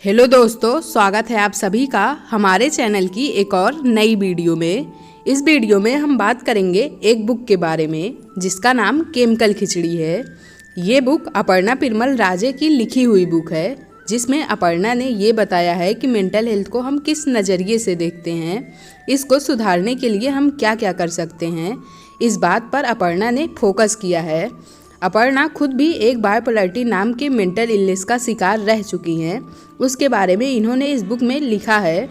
Hello दोस्तों, स्वागत है आप सभी का हमारे चैनल की एक और नई वीडियो में। इस वीडियो में हम बात करेंगे एक बुक के बारे में जिसका नाम केमिकल खिचड़ी है। ये बुक अपर्णा पिरमल राजे की लिखी हुई बुक है, जिसमें अपर्णा ने ये बताया है कि मेंटल हेल्थ को हम किस नज़रिए से देखते हैं, इसको सुधारने के लिए हम क्या क्या कर सकते हैं। इस बात पर अपर्णा ने फोकस किया है। अपर्णा खुद भी एक बाइपोलैरिटी नाम के मेंटल इलनेस का शिकार रह चुकी हैं। उसके बारे में इन्होंने इस बुक में लिखा है।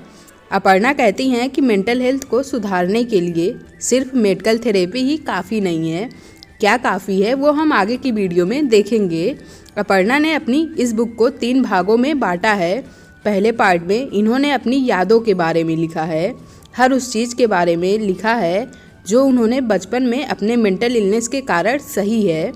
अपर्णा कहती हैं कि मेंटल हेल्थ को सुधारने के लिए सिर्फ मेडिकल थेरेपी ही काफ़ी नहीं है। क्या काफ़ी है वो हम आगे की वीडियो में देखेंगे। अपर्णा ने अपनी इस बुक को 3 भागों में बांटा है। पहले पार्ट में इन्होंने अपनी यादों के बारे में लिखा है, हर उस चीज़ के बारे में लिखा है जो उन्होंने बचपन में अपने मेंटल इलनेस के कारण सही है।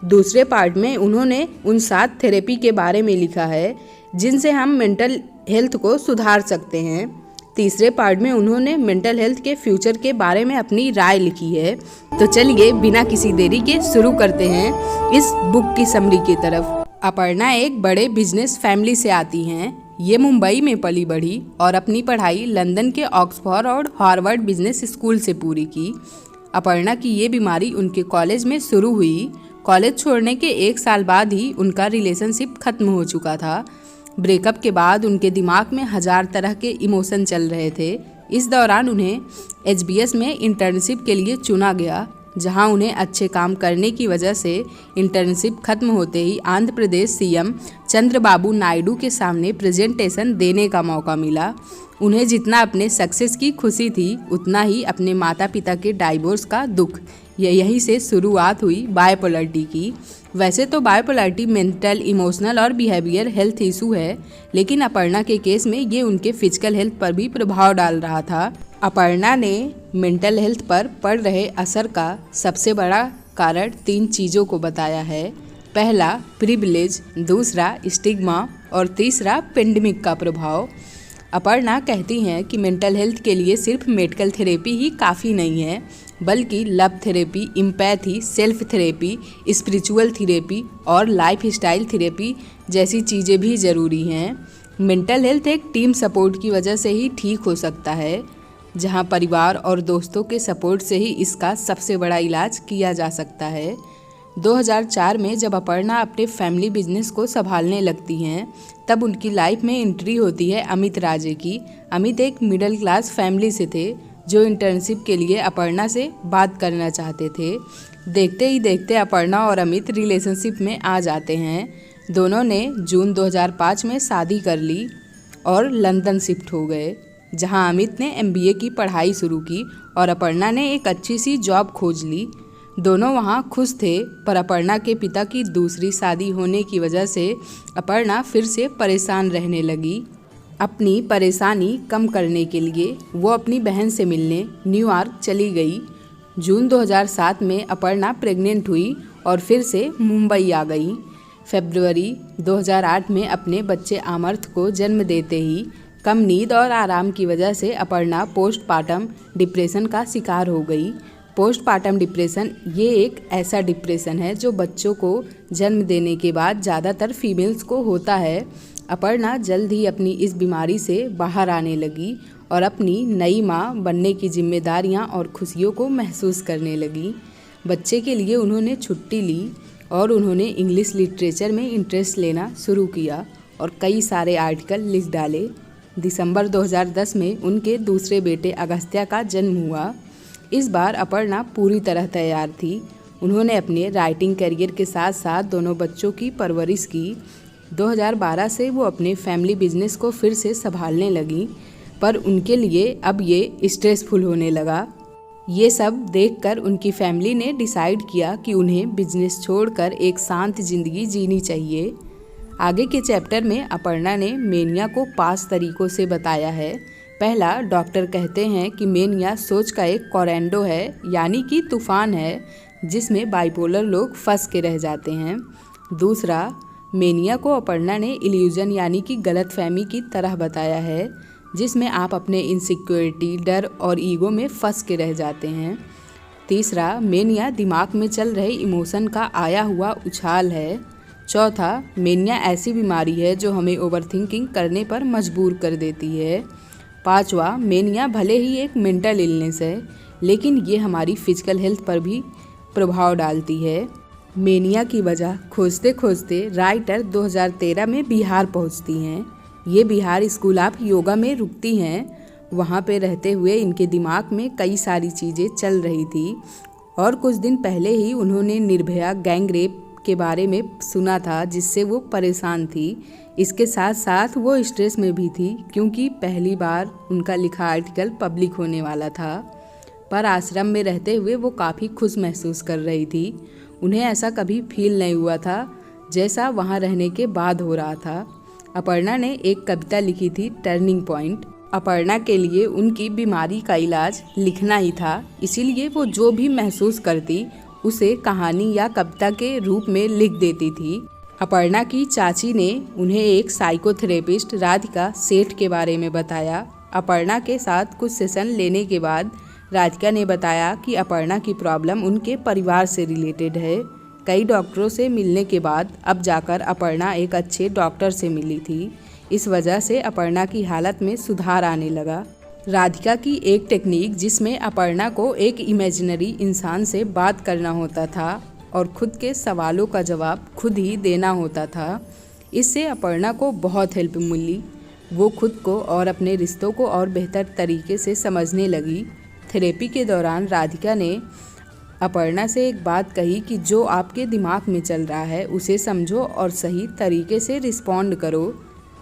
दूसरे पार्ट में उन्होंने उन 7 थेरेपी के बारे में लिखा है जिनसे हम मेंटल हेल्थ को सुधार सकते हैं। तीसरे पार्ट में उन्होंने मेंटल हेल्थ के फ्यूचर के बारे में अपनी राय लिखी है। तो चलिए बिना किसी देरी के शुरू करते हैं इस बुक की समरी की तरफ। अपर्णा एक बड़े बिजनेस फैमिली से आती हैं। ये मुंबई में पली बढ़ी और अपनी पढ़ाई लंदन के ऑक्सफोर्ड और हार्वर्ड बिजनेस स्कूल से पूरी की। अपर्णा की ये बीमारी उनके कॉलेज में शुरू हुई। कॉलेज छोड़ने के 1 साल बाद ही उनका रिलेशनशिप खत्म हो चुका था। ब्रेकअप के बाद उनके दिमाग में 1000 तरह के इमोशन चल रहे थे। इस दौरान उन्हें HBS में इंटर्नशिप के लिए चुना गया, जहां उन्हें अच्छे काम करने की वजह से इंटर्नशिप खत्म होते ही आंध्र प्रदेश CM चंद्रबाबू नायडू के सामने प्रेजेंटेशन देने का मौका मिला। उन्हें जितना अपने सक्सेस की खुशी थी, उतना ही अपने माता पिता के डाइवोर्स का दुख। यहीं से शुरुआत हुई बाइपोलैरिटी की। वैसे तो बाइपोलैरिटी मेंटल, इमोशनल और बिहेवियर हेल्थ इशू है, लेकिन अपर्णा के केस में ये उनके फिजिकल हेल्थ पर भी प्रभाव डाल रहा था। अपर्णा ने मेंटल हेल्थ पर पड़ रहे असर का सबसे बड़ा कारण 3 चीज़ों को बताया है। पहला प्रिविलेज, दूसरा स्टिग्मा और तीसरा पेंडेमिक का प्रभाव। अपर्णा कहती हैं कि मेंटल हेल्थ के लिए सिर्फ मेडिकल थेरेपी ही काफ़ी नहीं है, बल्कि love therapy, empathy, self therapy, spiritual therapy और लाइफ स्टाइल थेरेपी जैसी चीज़ें भी ज़रूरी हैं। मेंटल हेल्थ एक टीम सपोर्ट की वजह से ही ठीक हो सकता है, जहां परिवार और दोस्तों के सपोर्ट से ही इसका सबसे बड़ा इलाज किया जा सकता है। 2004 में जब अपर्णा अपने फैमिली बिजनेस को संभालने लगती हैं, तब उनकी लाइफ में एंट्री होती है अमित राजे की। अमित एक मिडिल क्लास फैमिली से थे जो इंटर्नशिप के लिए अपर्णा से बात करना चाहते थे। देखते ही देखते अपर्णा और अमित रिलेशनशिप में आ जाते हैं। दोनों ने जून 2005 में शादी कर ली और लंदन शिफ्ट हो गए, जहां अमित ने MBA की पढ़ाई शुरू की और अपर्णा ने एक अच्छी सी जॉब खोज ली। दोनों वहां खुश थे, पर अपर्णा के पिता की दूसरी शादी होने की वजह से अपर्णा फिर से परेशान रहने लगी। अपनी परेशानी कम करने के लिए वो अपनी बहन से मिलने न्यूयॉर्क चली गई। जून 2007 में अपर्णा प्रेग्नेंट हुई और फिर से मुंबई आ गई। फरवरी 2008 में अपने बच्चे आमर्थ को जन्म देते ही कम नींद और आराम की वजह से अपर्णा पोस्टपार्टम डिप्रेशन का शिकार हो गई। पोस्टपार्टम डिप्रेशन ये एक ऐसा डिप्रेशन है जो बच्चों को जन्म देने के बाद ज़्यादातर फीमेल्स को होता है। अपर्णा जल्द ही अपनी इस बीमारी से बाहर आने लगी और अपनी नई माँ बनने की जिम्मेदारियाँ और खुशियों को महसूस करने लगी। बच्चे के लिए उन्होंने छुट्टी ली और उन्होंने इंग्लिश लिटरेचर में इंटरेस्ट लेना शुरू किया और कई सारे आर्टिकल लिख डाले। दिसंबर 2010 में उनके दूसरे बेटे अगस्त्या का जन्म हुआ। इस बार अपर्णा पूरी तरह तैयार थी। उन्होंने अपने राइटिंग करियर के साथ साथ दोनों बच्चों की परवरिश की। 2012 से वो अपने फैमिली बिजनेस को फिर से संभालने लगी, पर उनके लिए अब ये स्ट्रेसफुल होने लगा। ये सब देखकर उनकी फैमिली ने डिसाइड किया कि उन्हें बिजनेस छोड़कर एक शांत जिंदगी जीनी चाहिए। आगे के चैप्टर में अपर्णा ने मेनिया को 5 तरीकों से बताया है। पहला, डॉक्टर कहते हैं कि मेनिया सोच का एक कोरेंडो है, यानी कि तूफान है जिसमें बाइपोलर लोग फंस के रह जाते हैं। दूसरा, मेनिया को अपर्णा ने इल्यूजन यानी कि गलतफहमी की तरह बताया है, जिसमें आप अपने इनसिक्योरिटी, डर और ईगो में फंस के रह जाते हैं। तीसरा, मेनिया दिमाग में चल रहे इमोशन का आया हुआ उछाल है। चौथा, मेनिया ऐसी बीमारी है जो हमें ओवरथिंकिंग करने पर मजबूर कर देती है। पांचवा, मेनिया भले ही एक मेंटल इलनेस है, लेकिन ये हमारी फिजिकल हेल्थ पर भी प्रभाव डालती है। मेनिया की वजह खोजते खोजते राइटर 2013 में बिहार पहुंचती हैं। ये बिहार स्कूल ऑफ योगा में रुकती हैं। वहाँ पे रहते हुए इनके दिमाग में कई सारी चीज़ें चल रही थी और कुछ दिन पहले ही उन्होंने निर्भया गैंग रेप के बारे में सुना था, जिससे वो परेशान थी। इसके साथ साथ वो स्ट्रेस में भी थी, क्योंकि पहली बार उनका लिखा आर्टिकल पब्लिक होने वाला था। पर आश्रम में रहते हुए वो काफ़ी खुश महसूस कर रही थी। उन्हें ऐसा कभी फील नहीं हुआ था जैसा वहाँ रहने के बाद हो रहा था। अपर्णा ने एक कविता लिखी थी, टर्निंग पॉइंट। अपर्णा के लिए उनकी बीमारी का इलाज लिखना ही था, इसीलिए वो जो भी महसूस करती उसे कहानी या कविता के रूप में लिख देती थी। अपर्णा की चाची ने उन्हें एक साइकोथेरेपिस्ट राधिका सेठ के बारे में बताया। अपर्णा के साथ कुछ सेशन लेने के बाद राधिका ने बताया कि अपर्णा की प्रॉब्लम उनके परिवार से रिलेटेड है। कई डॉक्टरों से मिलने के बाद अब जाकर अपर्णा एक अच्छे डॉक्टर से मिली थी। इस वजह से अपर्णा की हालत में सुधार आने लगा। राधिका की एक टेक्निक जिसमें अपर्णा को एक इमेजिनरी इंसान से बात करना होता था और खुद के सवालों का जवाब खुद ही देना होता था, इससे अपर्णा को बहुत हेल्प मिली। वो खुद को और अपने रिश्तों को और बेहतर तरीके से समझने लगी। थेरेपी के दौरान राधिका ने अपर्णा से एक बात कही कि जो आपके दिमाग में चल रहा है उसे समझो और सही तरीके से रिस्पॉन्ड करो।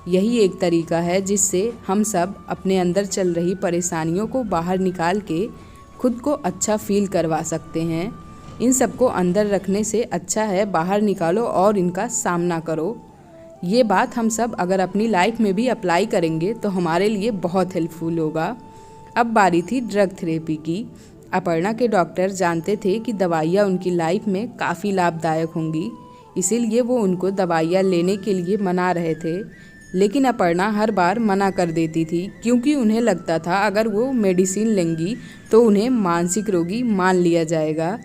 यही एक तरीका है जिससे हम सब अपने अंदर चल रही परेशानियों को बाहर निकाल के खुद को अच्छा फील करवा सकते हैं। इन सबको अंदर रखने से अच्छा है बाहर निकालो और इनका सामना करो। ये बात हम सब अगर अपनी लाइफ में भी अप्लाई करेंगे तो हमारे लिए बहुत हेल्पफुल होगा। अब बारी थी ड्रग थेरेपी की। अपर्णा के डॉक्टर जानते थे कि दवाइयाँ उनकी लाइफ में काफ़ी लाभदायक होंगी, इसीलिए वो उनको दवाइयाँ लेने के लिए मना रहे थे। लेकिन अपर्णा हर बार मना कर देती थी, क्योंकि उन्हें लगता था अगर वो मेडिसिन लेंगी तो उन्हें मानसिक रोगी मान लिया जाएगा।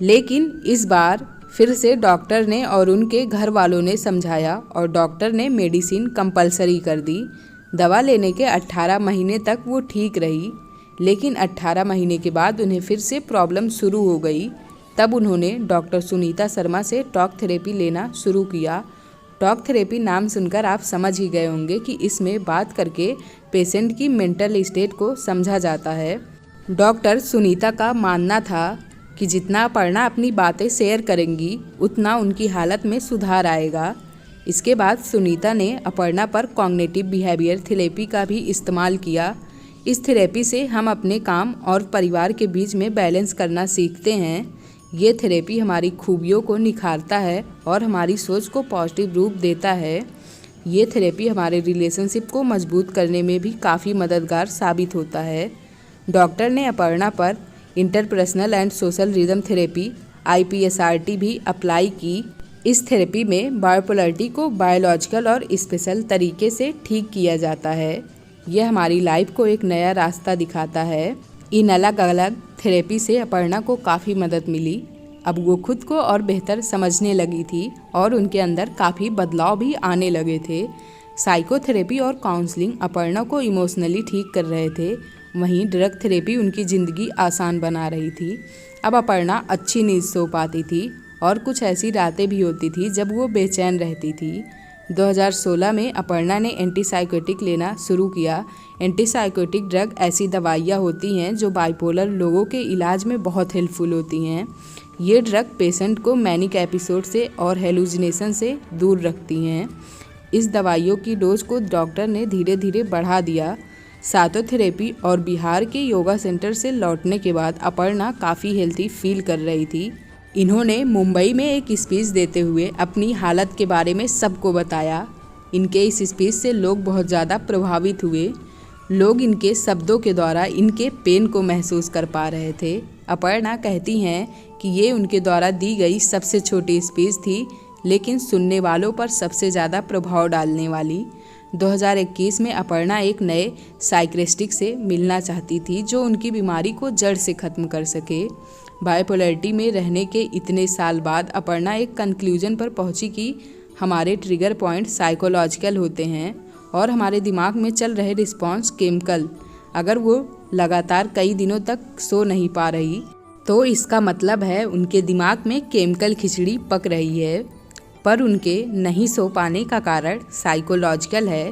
लेकिन इस बार फिर से डॉक्टर ने और उनके घर वालों ने समझाया और डॉक्टर ने मेडिसिन कंपलसरी कर दी। दवा लेने के 18 महीने तक वो ठीक रही, लेकिन 18 महीने के बाद उन्हें फिर से प्रॉब्लम शुरू हो गई। तब उन्होंने डॉक्टर सुनीता शर्मा से टॉक थेरेपी लेना शुरू किया। टॉक थेरेपी नाम सुनकर आप समझ ही गए होंगे कि इसमें बात करके पेशेंट की मेंटल स्टेट को समझा जाता है। डॉक्टर सुनीता का मानना था कि जितना अपर्णा अपनी बातें शेयर करेंगी उतना उनकी हालत में सुधार आएगा। इसके बाद सुनीता ने अपर्णा पर कॉग्निटिव बिहेवियर थेरेपी का भी इस्तेमाल किया। इस थेरेपी से हम अपने काम और परिवार के बीच में बैलेंस करना सीखते हैं। ये थेरेपी हमारी खूबियों को निखारता है और हमारी सोच को पॉजिटिव रूप देता है। ये थेरेपी हमारे रिलेशनशिप को मजबूत करने में भी काफ़ी मददगार साबित होता है। डॉक्टर ने अपर्णा पर interpersonal and social rhythm therapy IPSRT भी अप्लाई की। इस थेरेपी में बाइपोलरिटी को बायोलॉजिकल और स्पेशल तरीके से ठीक किया जाता है। यह हमारी लाइफ को एक नया रास्ता दिखाता है। इन अलग अलग थेरेपी से अपर्णा को काफ़ी मदद मिली। अब वो खुद को और बेहतर समझने लगी थी और उनके अंदर काफ़ी बदलाव भी आने लगे थे। साइकोथेरेपी और काउंसलिंग अपर्णा को इमोशनली ठीक कर रहे थे, वहीं ड्रग थेरेपी उनकी ज़िंदगी आसान बना रही थी। अब अपर्णा अच्छी नींद सो पाती थी और कुछ ऐसी रातें भी होती थी जब वो बेचैन रहती थी। 2016 में अपर्णा ने एंटीसाइकोटिक लेना शुरू किया। एंटीसाइकोटिक ड्रग ऐसी दवाइयाँ होती हैं जो बाइपोलर लोगों के इलाज में बहुत हेल्पफुल होती हैं। ये ड्रग पेशेंट को मैनिक एपिसोड से और हेलुसिनेशन से दूर रखती हैं। इस दवाइयों की डोज को डॉक्टर ने धीरे धीरे बढ़ा दिया। साइकोथेरेपी और बिहार के योगा सेंटर से लौटने के बाद अपर्णा काफ़ी हेल्थी फील कर रही थी। इन्होंने मुंबई में एक स्पीच देते हुए अपनी हालत के बारे में सबको बताया। इनके इस स्पीच से लोग बहुत ज़्यादा प्रभावित हुए। लोग इनके शब्दों के द्वारा इनके पेन को महसूस कर पा रहे थे। अपर्णा कहती हैं कि ये उनके द्वारा दी गई सबसे छोटी स्पीच थी, लेकिन सुनने वालों पर सबसे ज़्यादा प्रभाव डालने वाली। 2021 में अपर्णा एक नए साइकियाट्रिस्ट से मिलना चाहती थी जो उनकी बीमारी को जड़ से ख़त्म कर सके। बाइपोलरिटी में रहने के इतने साल बाद अपर्णा एक कंक्लूजन पर पहुंची कि हमारे ट्रिगर पॉइंट साइकोलॉजिकल होते हैं और हमारे दिमाग में चल रहे रिस्पॉन्स केमिकल। अगर वो लगातार कई दिनों तक सो नहीं पा रही तो इसका मतलब है उनके दिमाग में केमिकल खिचड़ी पक रही है। पर उनके नहीं सो पाने का कारण साइकोलॉजिकल है।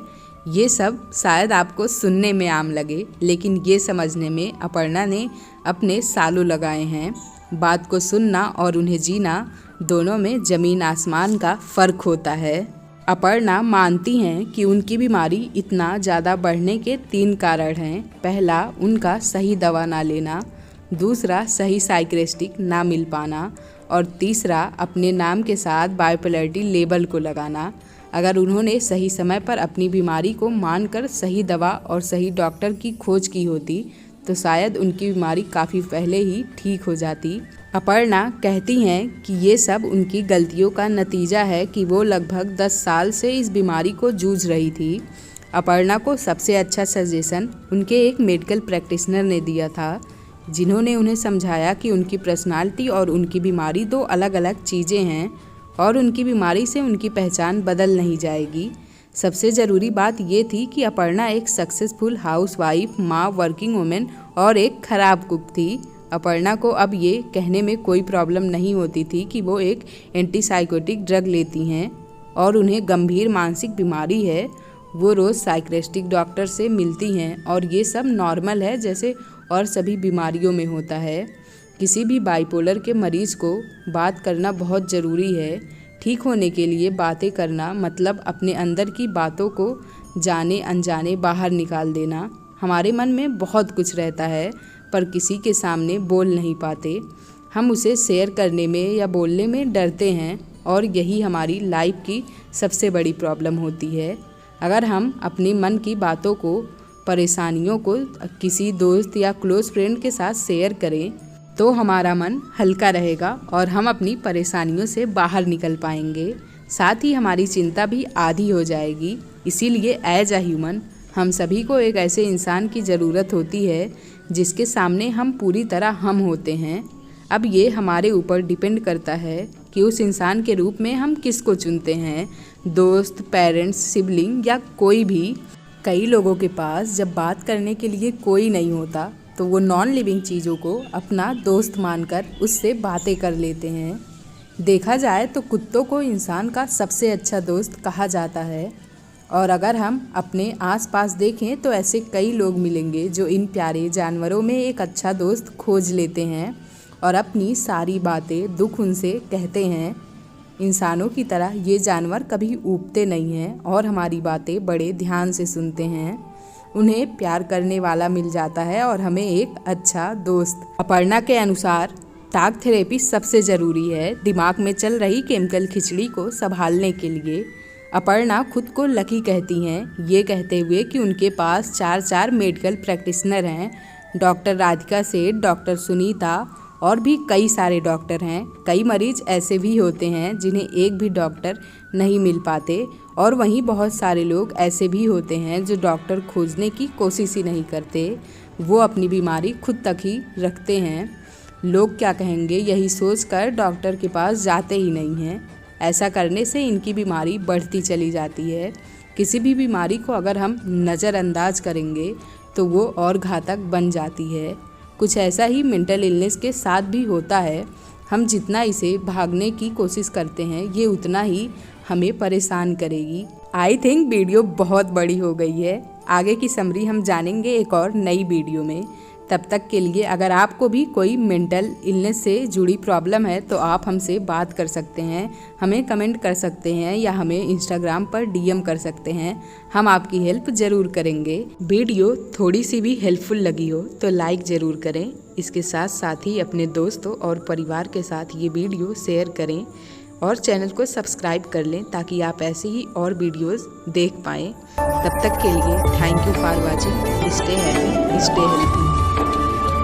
ये सब शायद आपको सुनने में आम लगे, लेकिन ये समझने में अपर्णा ने अपने सालों लगाए हैं। बात को सुनना और उन्हें जीना, दोनों में ज़मीन आसमान का फ़र्क होता है। अपर्णा मानती हैं कि उनकी बीमारी इतना ज़्यादा बढ़ने के 3 कारण हैं। पहला, उनका सही दवा ना लेना, दूसरा सही साइकियाट्रिस्ट ना मिल पाना और तीसरा अपने नाम के साथ बाइपोलैरिटी लेबल को लगाना। अगर उन्होंने सही समय पर अपनी बीमारी को मानकर सही दवा और सही डॉक्टर की खोज की होती तो शायद उनकी बीमारी काफ़ी पहले ही ठीक हो जाती। अपर्णा कहती हैं कि ये सब उनकी गलतियों का नतीजा है कि वो लगभग 10 साल से इस बीमारी को जूझ रही थी। अपर्णा को सबसे अच्छा सजेशन उनके एक मेडिकल प्रैक्टिशनर ने दिया था, जिन्होंने उन्हें समझाया कि उनकी पर्सनालिटी और उनकी बीमारी 2 अलग अलग चीज़ें हैं और उनकी बीमारी से उनकी पहचान बदल नहीं जाएगी। सबसे ज़रूरी बात ये थी कि अपर्णा एक सक्सेसफुल हाउसवाइफ, माँ, वर्किंग वुमेन और एक खराब कुक थी। अपर्णा को अब ये कहने में कोई प्रॉब्लम नहीं होती थी कि वो एक एंटीसाइकोटिक ड्रग लेती हैं और उन्हें गंभीर मानसिक बीमारी है। वो रोज़ साइकियाट्रिस्ट डॉक्टर से मिलती हैं और ये सब नॉर्मल है, जैसे और सभी बीमारियों में होता है। किसी भी बाइपोलर के मरीज़ को बात करना बहुत ज़रूरी है। ठीक होने के लिए बातें करना मतलब अपने अंदर की बातों को जाने अनजाने बाहर निकाल देना। हमारे मन में बहुत कुछ रहता है पर किसी के सामने बोल नहीं पाते। हम उसे शेयर करने में या बोलने में डरते हैं और यही हमारी लाइफ की सबसे बड़ी प्रॉब्लम होती है। अगर हम अपने मन की बातों को, परेशानियों को किसी दोस्त या क्लोज फ्रेंड के साथ शेयर करें तो हमारा मन हल्का रहेगा और हम अपनी परेशानियों से बाहर निकल पाएंगे। साथ ही हमारी चिंता भी आधी हो जाएगी। इसीलिए एज अ ह्यूमन हम सभी को एक ऐसे इंसान की ज़रूरत होती है जिसके सामने हम पूरी तरह हम होते हैं। अब ये हमारे ऊपर डिपेंड करता है कि उस इंसान के रूप में हम किसको चुनते हैं, दोस्त, पेरेंट्स, सिबलिंग या कोई भी। कई लोगों के पास जब बात करने के लिए कोई नहीं होता तो वो नॉन लिविंग चीज़ों को अपना दोस्त मानकर उससे बातें कर लेते हैं। देखा जाए तो कुत्तों को इंसान का सबसे अच्छा दोस्त कहा जाता है और अगर हम अपने आसपास देखें तो ऐसे कई लोग मिलेंगे जो इन प्यारे जानवरों में एक अच्छा दोस्त खोज लेते हैं और अपनी सारी बातें, दुख उनसे कहते हैं। इंसानों की तरह ये जानवर कभी ऊबते नहीं हैं और हमारी बातें बड़े ध्यान से सुनते हैं। उन्हें प्यार करने वाला मिल जाता है और हमें एक अच्छा दोस्त। अपर्णा के अनुसार टॉक थेरेपी सबसे ज़रूरी है दिमाग में चल रही केमिकल खिचड़ी को संभालने के लिए। अपर्णा खुद को लकी कहती हैं, ये कहते हुए कि उनके पास 4 मेडिकल प्रैक्टिशनर हैं। डॉक्टर राधिका सेठ, डॉक्टर सुनीता और भी कई सारे डॉक्टर हैं। कई मरीज ऐसे भी होते हैं जिन्हें एक भी डॉक्टर नहीं मिल पाते और वहीं बहुत सारे लोग ऐसे भी होते हैं जो डॉक्टर खोजने की कोशिश ही नहीं करते। वो अपनी बीमारी खुद तक ही रखते हैं। लोग क्या कहेंगे यही सोचकर डॉक्टर के पास जाते ही नहीं हैं। ऐसा करने से इनकी बीमारी बढ़ती चली जाती है। किसी भी बीमारी को अगर हम नज़रअंदाज करेंगे तो वो और घातक बन जाती है। कुछ ऐसा ही मेंटल इलनेस के साथ भी होता है। हम जितना इसे भागने की कोशिश करते हैं ये उतना ही हमें परेशान करेगी। आई थिंक वीडियो बहुत बड़ी हो गई है। आगे की समरी हम जानेंगे एक और नई वीडियो में। तब तक के लिए अगर आपको भी कोई मेंटल इलनेस से जुड़ी प्रॉब्लम है तो आप हमसे बात कर सकते हैं, हमें कमेंट कर सकते हैं या हमें इंस्टाग्राम पर डीएम कर सकते हैं। हम आपकी हेल्प ज़रूर करेंगे। वीडियो थोड़ी सी भी हेल्पफुल लगी हो तो लाइक ज़रूर करें। इसके साथ साथ ही अपने दोस्तों और परिवार के साथ ये वीडियो शेयर करें और चैनल को सब्सक्राइब कर लें ताकि आप ऐसे ही और वीडियोस देख पाएँ। तब तक के लिए thank you for watching. Stay happy, stay healthy.